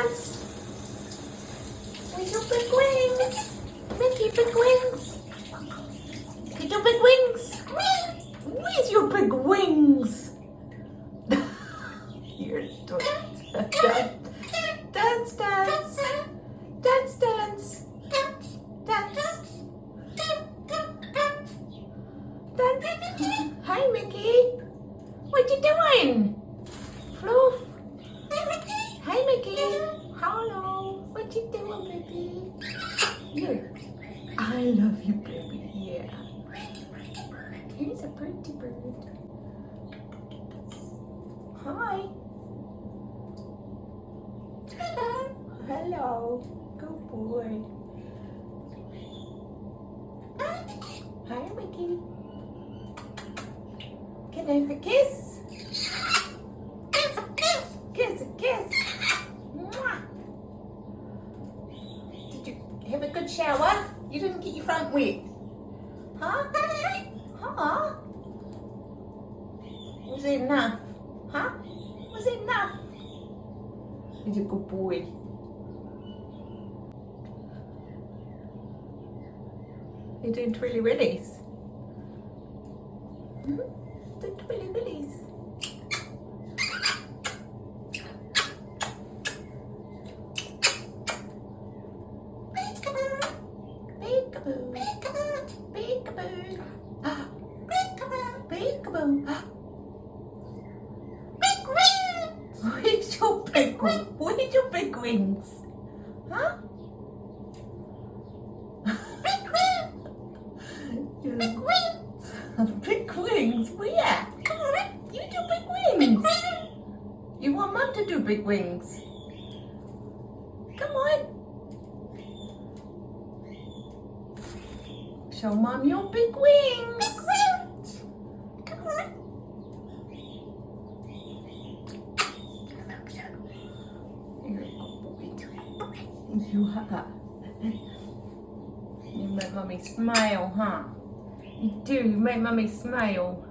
us. With your big wings. Mickey, big wings. With your big wings. Where's your big wings? You're dance, dance, dance, dance, dance, dance, dance. Hi, Mickey. What you doing? Floof. Hi, Mickey. Hello. What you doing, baby? Here. I love you, baby. Yeah. Here's a pretty bird. Hi. Hello. Good boy. Hi, Mickey. Can I have a kiss? Kiss, a kiss. Mwah. Did you have a good shower? You didn't get your front wet. Huh? Huh? Was it enough? Huh? Was it enough? He's a good boy. You're doing twirly willies. The twirly willies. Peekaboo. Peekaboo. Peekaboo. Peekaboo. Where's your big wings? Where's your big wings? Huh? Big wings. Big wings? Where? You do big wings. You want Mum to do big wings? Come on. Show Mum your big wings. Big wings. Come on. You're a good boy. You are. You make Mummy smile, huh? You do. You make Mummy smile.